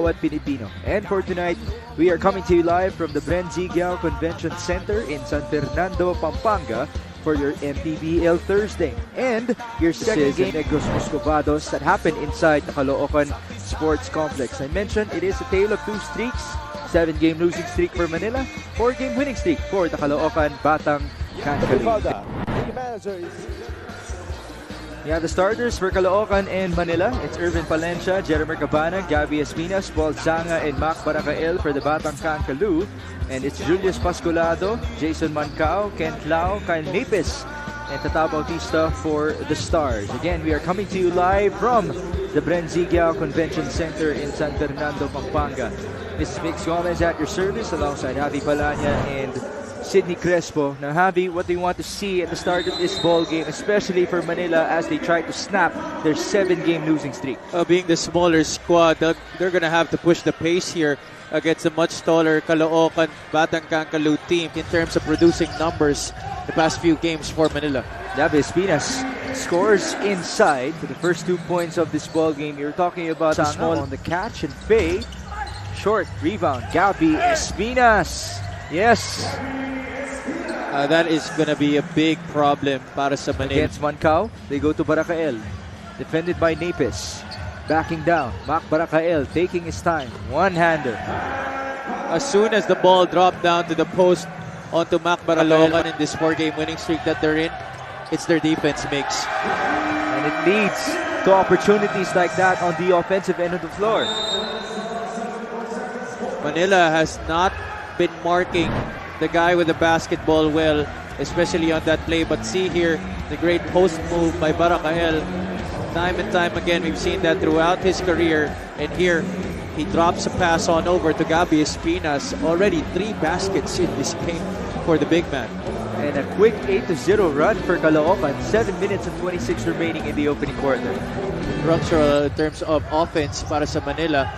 bawat Pilipino. And for tonight, we are coming to you live from the Mpbl Convention Center in San Fernando, Pampanga for your Mpbl Thursday. And your second game, Negros Moscovados, that happened inside the Caloocan Sports Complex. I mentioned it is a tale of two streaks. 7-game losing streak for Manila, 4-game winning streak for the Caloocan Batang Cancalú. Yeah, the starters for Caloocan and Manila, it's Irvin Palencia, Jeremy Cabana, Gabby Espinas, Paul Zanga, and Mac Baracael for the Batang Cancalú. And it's Julius Pascolado, Jason Mancao, Kent Lau, Kyle Napis, and Tata Bautista for the Stars. Again, we are coming to you live from the Mpbl Convention Center in San Fernando, Pampanga. Mrs. Mix Gomez at your service alongside Javi Palanya and Sidney Crespo. Now, Javi, what do you want to see at the start of this ball game, especially for Manila as they try to snap their 7-game losing streak? Being the smaller squad, they're going to have to push the pace here against a much taller Caloocan Batang Cancalú team in terms of producing numbers the past few games for Manila. Gabby Espinas scores inside for the first 2 points of this ball game. You're talking about the small on the catch and fade. Short rebound, Gabby Espinas. Yes. That is going to be a big problem para sa Manila. Against Mancao, they go to Baracael. Defended by Napis. Backing down, Mac Baracael taking his time. One-hander. As soon as the ball dropped down to the post onto Mac Baracael in this 4-game winning streak that they're in, it's their defense mix. And it leads to opportunities like that on the offensive end of the floor. Manila has not been marking the guy with the basketball well, especially on that play. But see here, the great post move by Baracael. Time and time again, we've seen that throughout his career. And here, he drops a pass on over to Gabby Espinas. Already 3 baskets in this game for the big man. And a quick 8-0 run for Caloocan. 7 minutes and 26 remaining in the opening quarter. Structural in terms of offense para sa Manila.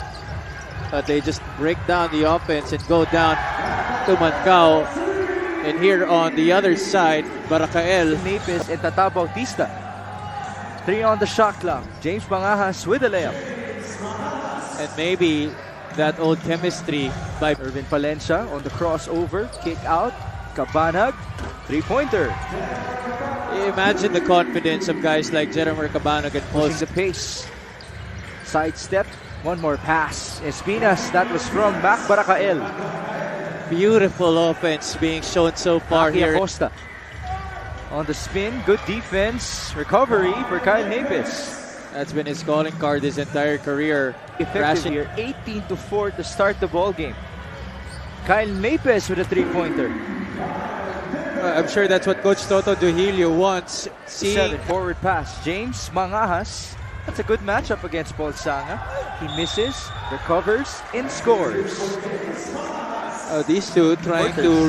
They just break down the offense and go down to Mancao. And here on the other side, Baracael, Napis, and Tata Bautista. 3 on the shot clock. James Bangahas with a layup. And maybe that old chemistry by Irvin Palencia on the crossover. Kick out. Cabanag. 3-pointer. Imagine the confidence of guys like Jeremy Cabanag and Paul. Pushing the pace. Sidestep. One more pass. Espinas, that was from Mac Baracael. Beautiful offense being shown so far here. Acosta on the spin. Good defense. Recovery for Kyle Napis. That's been his calling card his entire career. Effective here. 18-4 to start the ball game. Kyle Napis with a 3-pointer. I'm sure that's what Coach Toto Duhilio wants. Seven forward pass. James Mangahas. That's a good matchup against Paul Zanga. He misses, recovers, and scores. These two trying to...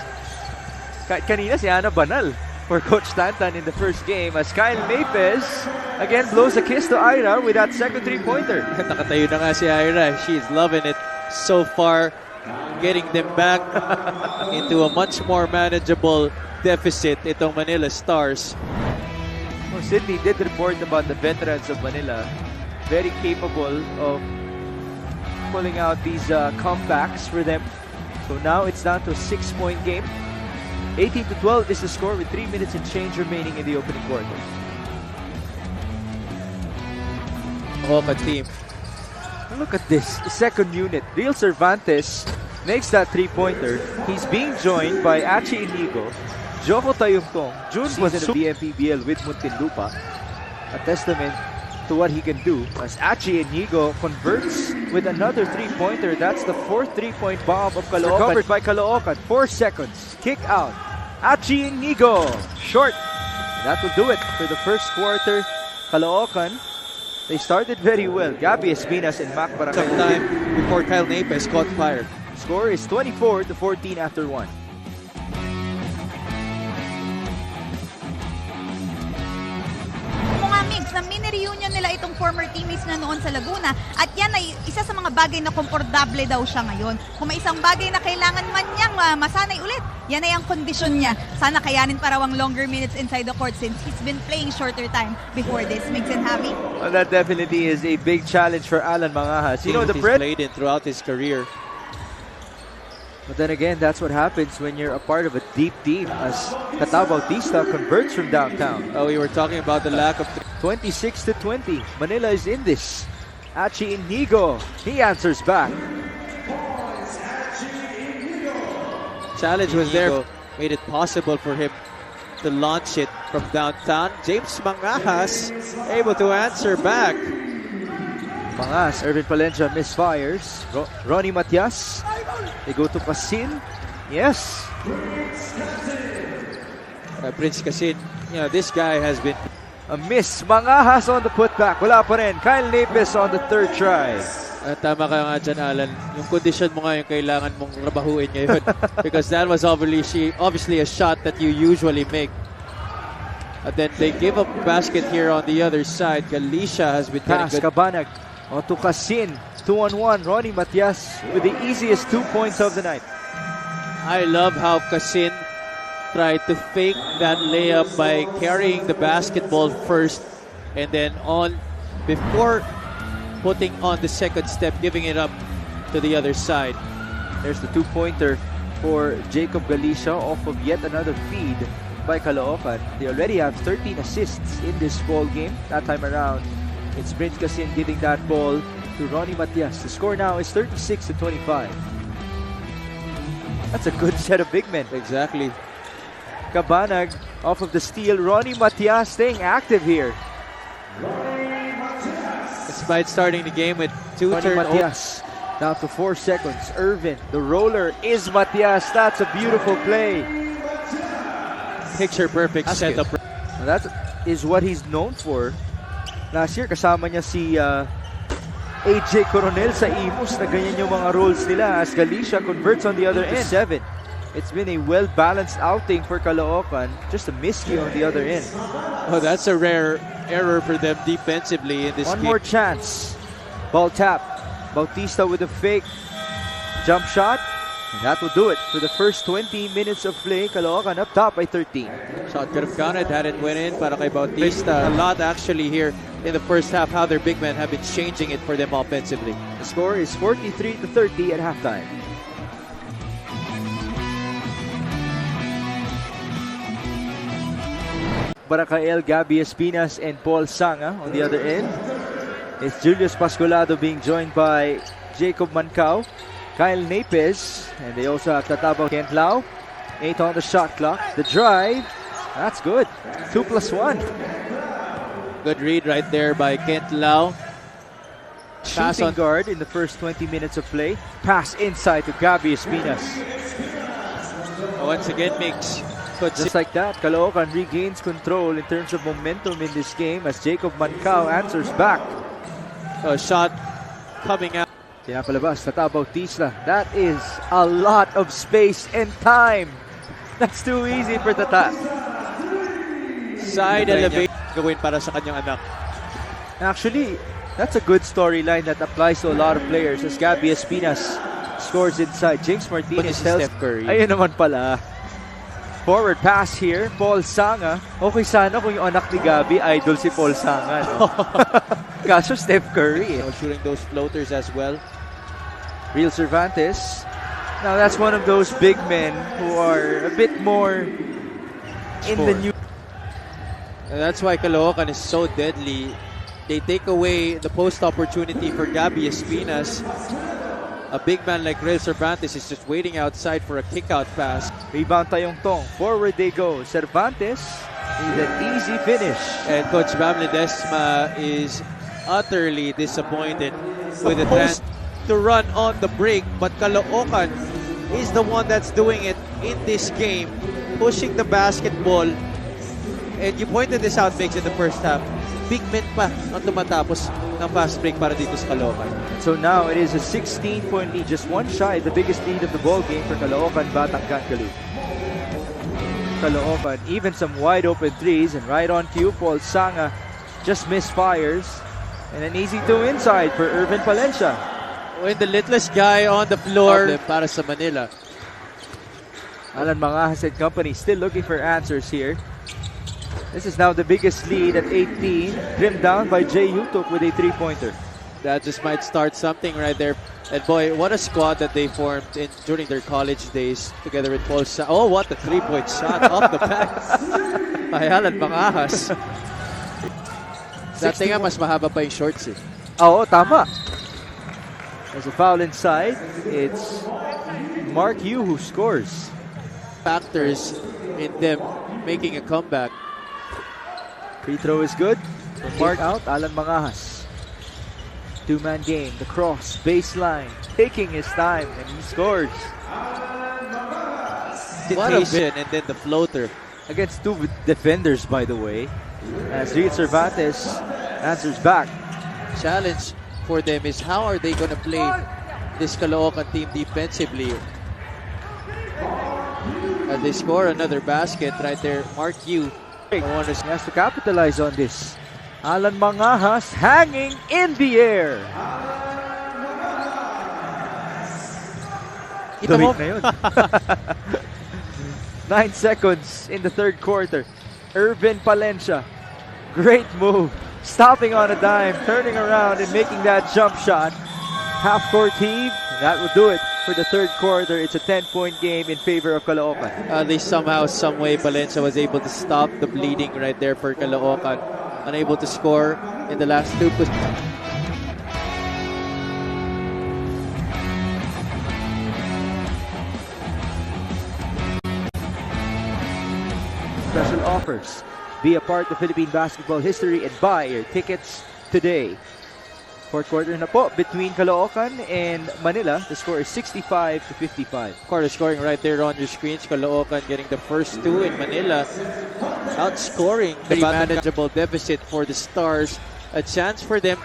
Kanina si Ana Banal for Coach Tantan in the first game as Kyle Napis again blows a kiss to Ira with that second 3-pointer. Nakatayo na nga si Ira. She's loving it so far. Getting them back into a much more manageable deficit itong Manila Stars. Well, Sydney did report about the veterans of Manila, very capable of pulling out these comebacks for them. So now it's down to a 6-point game. 18-12 is the score with 3 minutes and change remaining in the opening quarter. Oka team. Look at this, the second unit. Real Cervantes makes that 3-pointer. He's being joined by Achi Inigo, Joko Tayungtong. June was in the Mpbl with Muntinlupa. A testament to what he can do as Achi Inigo converts with another 3-pointer. That's the 4th 3-point bomb of Caloocan. Recovered by Caloocan. 4 seconds. Kick out. Achi Inigo. Short. That will do it for the first quarter. Caloocan, they started very well. Gabby Espinas and Mac Baracael. Some time before Kyle Napis caught fire. Score is 24-14 after 1. Mga mix na mini ni-reunion nila itong former teammates na noon sa Laguna. At yan ay isa sa mga bagay na komportable daw siya ngayon. Kung may isang bagay na kailangan man niyang masanay ulit, yan ay ang kondisyon niya. Sana kayanin para ang longer minutes inside the court since he's been playing shorter time before this. Makes him happy. Well, that definitely is a big challenge for Alan Mangahas. You know, the he's Brit. played in throughout his career. But then again, that's what happens when you're a part of a deep team as Cata Bautista converts from downtown. Oh, we were talking about the lack of 26-20. Manila is in this. Achi Inigo, he answers back. challenge was there, made it possible for him to launch it from downtown. James Mangahas able to answer back. Mangas, Irvin Palencia misfires. Ronnie Matias, they go to Casin. Yes. Prince Casin, you know, this guy has been A miss. Mangahas on the putback. Wala pa rin. Kyle Napis on the third try. tama ka nga dyan, Alan. Yung condition mo nga yung kailangan mong rabahuin ngayon. Because that was obviously a shot that you usually make. And then they give up basket here on the other side. Galicia has been getting Pass, good. Cabanag. On to Casin. 2-on-1. Ronnie Matias with the easiest 2 points of the night. I love how Casin tried to fake that layup by carrying the basketball first and then before putting on the second step, giving it up to the other side. There's the 2-pointer for Jacob Galicia off of yet another feed by Caloocan. They already have 13 assists in this ball game. That time around, it's Prince Casin giving that ball to Ronnie Matias. The score now is 36-25. That's a good set of big men. Exactly. Cabanag off of the steal. Ronnie Matias staying active here. Despite starting the game with two Ronnie turnovers. Matias down to 4 seconds. Irvin, the roller is Matias. That's a beautiful play. Picture perfect setup. That is what he's known for. Last year, kasama niya si AJ Coronel sa Imus na ganyan yung mga roles nila as Galicia converts on the other end. 7. It's been a well-balanced outing for Caloocan. Just a miscue on the other end. Oh, that's a rare error for them defensively in this One game. more chance. Ball tap. Bautista with a fake jump shot. And that will do it for the first 20 minutes of play. Caloocan up top by 13. Shot could have counted had it went in para kay Bautista. A lot actually here in the first half, how their big men have been changing it for them offensively. The score is 43-30 at halftime. Baracael, Gabby Espinas, and Paul Sanga on the other end. It's Julius Pascolado being joined by Jacob Mancao, Kyle Napes, and they also have Tataba Kent Lau. 8 on the shot clock. The drive, that's good. 2+1. Good read right there by Kent Lau. Pass Shooting on guard in the first 20 minutes of play. Pass inside to Gabby Espinas. once again makes Just like that, Caloocan regains control in terms of momentum in this game as Jacob Mancao answers back. a shot coming out. Pinapalabas, Tata Bautista. That is a lot of space and time. That's too easy for Tata. Side elevate gawin para sa kanyang anak. Actually, that's a good storyline that applies to a lot of players as Gabby Espinas scores inside. James Martinez tells Steph Curry. Ayun naman pala. Forward pass here, Paul Sanga. Okay sana kung yung anak ni Gabby, idol si Paul Sanga. No? Kaso Steph Curry. Shooting those floaters as well. Real Cervantes. Now that's one of those big men who are a bit more in the new. And that's why Caloocan is so deadly. They take away the post opportunity for Gabby Espinas. A big man like Real Cervantes is just waiting outside for a kick-out pass. Rebound Tayong Tong. Forward they go. Cervantes with an easy finish. And Coach Bam Ledesma is utterly disappointed with the chance to run on the break. But Caloocan is the one that's doing it in this game, pushing the basketball. And you pointed this out, Migs, in the first half. Big men pa ang tumatapos ng fast break para dito sa Caloocan. So now it is a 16-point lead, just one shy, the biggest lead of the ball game for Caloocan, Batangan, Caloocan. Caloocan, even some wide open threes, and right on cue, Paul Sanga just misfires. And an easy two inside for Irvin Palencia. When the littlest guy on the floor para sa Manila. Alan Mangajas and company still looking for answers here. This is now the biggest lead at 18, trimmed down by Jay Yutok with a three-pointer. That just might start something right there. And boy, what a squad that they formed during their college days together with Paul Oh, what a three-point shot off the pass by Alan Mangajas. Dati nga, mas mahaba pa yung shorts eh. Oo, tama. There's a foul inside. It's Mark Yu who scores. Factors in them making a comeback. Free throw is good. Mark out, Alan Mangajas. Two-man game, the cross, baseline, taking his time, and he scores. What a vision, and then the floater. Against two defenders, by the way, as Reed Cervantes answers back. Challenge for them is how are they going to play this Caloocan team defensively? As they score another basket right there, Mark Yu. He has to capitalize on this. Alan Mangajas hanging in the air. Ito mo. 9 seconds in the third quarter. Irvin Palencia, great move. Stopping on a dime, turning around and making that jump shot. Half-court heave, that will do it for the third quarter. It's a 10-point game in favor of Caloocan. They somehow, some way, Palencia was able to stop the bleeding right there for Caloocan. Unable to score in the last two. Special offers. Be a part of Philippine basketball history and buy your tickets today. Fourth quarter na po between Caloocan and Manila. The score is 65-55. Quarter scoring right there on your screens. Caloocan getting the first two in Manila. Outscoring the manageable deficit for the Stars. A chance for them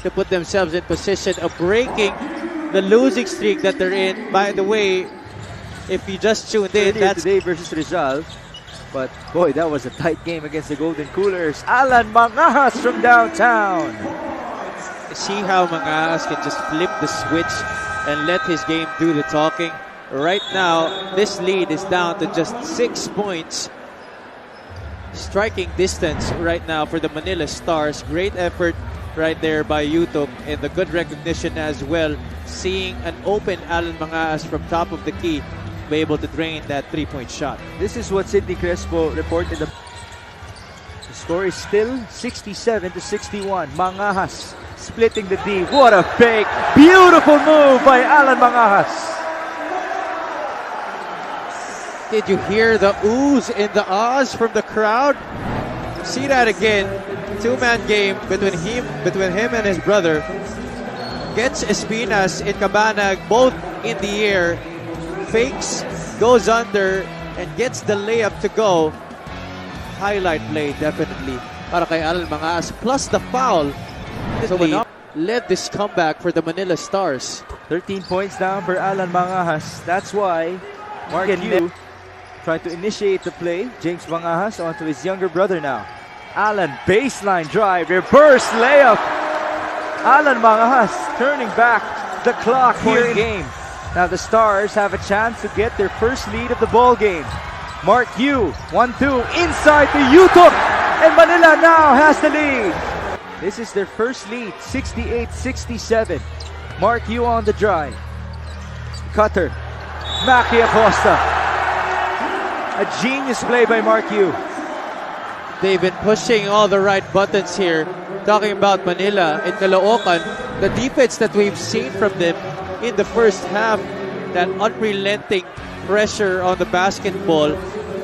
to put themselves in position of breaking the losing streak that they're in. By the way, if you just tuned in, that's today versus Rizal. But boy, that was a tight game against the Golden Coolers. Alan Mangajas from downtown. See how Mangajas can just flip the switch and let his game do the talking. Right now, this lead is down to just 6 points. Striking distance right now for the Manila Stars. Great effort right there by Yutok, and the good recognition as well. Seeing an open Alan Mangajas from top of the key, be able to drain that three-point shot. This is what Sidney Crespo reported. The score is still 67-61. Mangajas splitting the D. What a fake. Beautiful move by Alan Mangajas. Did you hear the oohs and the ahs from the crowd? See that again. Two-man game between him and his brother. Gets Espinas and Cabanag both in the air. Fakes, goes under, and gets the layup to go. Highlight play, definitely, para kay Alan Mangajas. Plus the foul. So led this comeback for the Manila Stars. 13 points down for Alan Mangajas. That's why Mark Yu trying to initiate the play. James Mangajas onto his younger brother now. Alan, baseline drive, reverse layup. Alan Mangajas turning back the clock here in the game. Now the Stars have a chance to get their first lead of the ball game. Mark Yu, 1-2, inside to Yutok, and Manila now has the lead. This is their first lead, 68-67. Mark Yu on the drive. Cutter, Maki Acosta. A genius play by Mark Yu. They've been pushing all the right buttons here. Talking about Manila and Caloocan, the defense that we've seen from them in the first half, that unrelenting pressure on the basketball,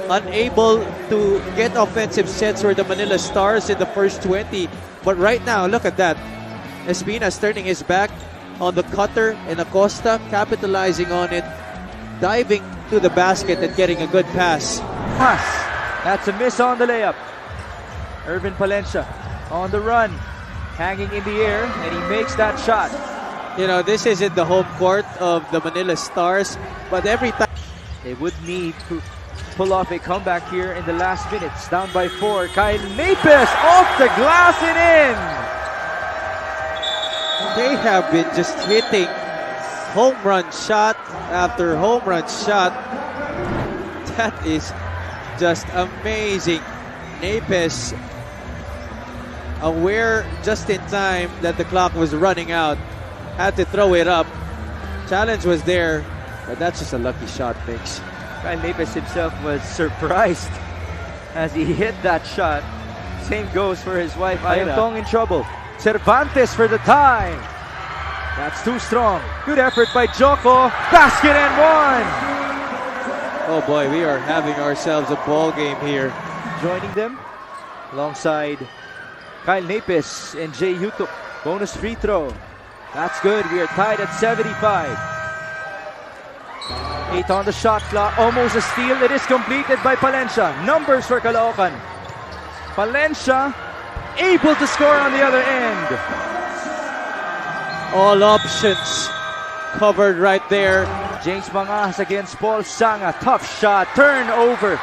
unable to get offensive sets for the Manila Stars in the first 20. But right now, look at that. Espinas turning his back on the cutter, and Acosta capitalizing on it, diving to the basket and getting a good pass. That's a miss on the layup. Irvin Palencia on the run, hanging in the air, and he makes that shot. You know, this isn't the home court of the Manila Stars, but every time they would need to pull off a comeback here in the last minutes. Down by 4. Kyle Napes off the glass and in. They have been just hitting home run shot after home run shot. That is just amazing. Napes, aware just in time that the clock was running out, had to throw it up. Challenge was there, but that's just a lucky shot, Mix. Kyle Napes himself was surprised as he hit that shot. Same goes for his wife, Ayantong, in trouble. Cervantes for the tie. That's too strong. Good effort by Joko. Basket and one. Oh boy, we are having ourselves a ball game here. Joining them alongside Kyle Napes and Jay Yutuk. Bonus free throw. That's good. We are tied at 75. 8 on the shot clock. Almost a steal. It is completed by Palencia. Numbers for Caloocan. Palencia able to score on the other end. All options covered right there. James Mangas against Paul Sanga. Tough shot. Turnover.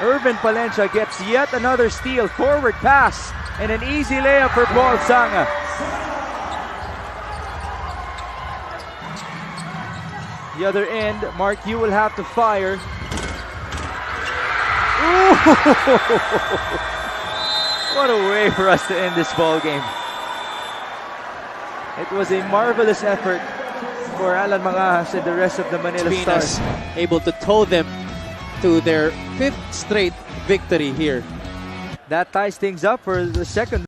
Irvin Palencia gets yet another steal. Forward pass. And an easy layup for Paul Sanga. The other end, Mark, you will have to fire. Ooh! What a way for us to end this ball game. It was a marvelous effort for Alan Mangas and the rest of the Manila Stars. Able to tow them to their 5th straight victory here. That ties things up for the second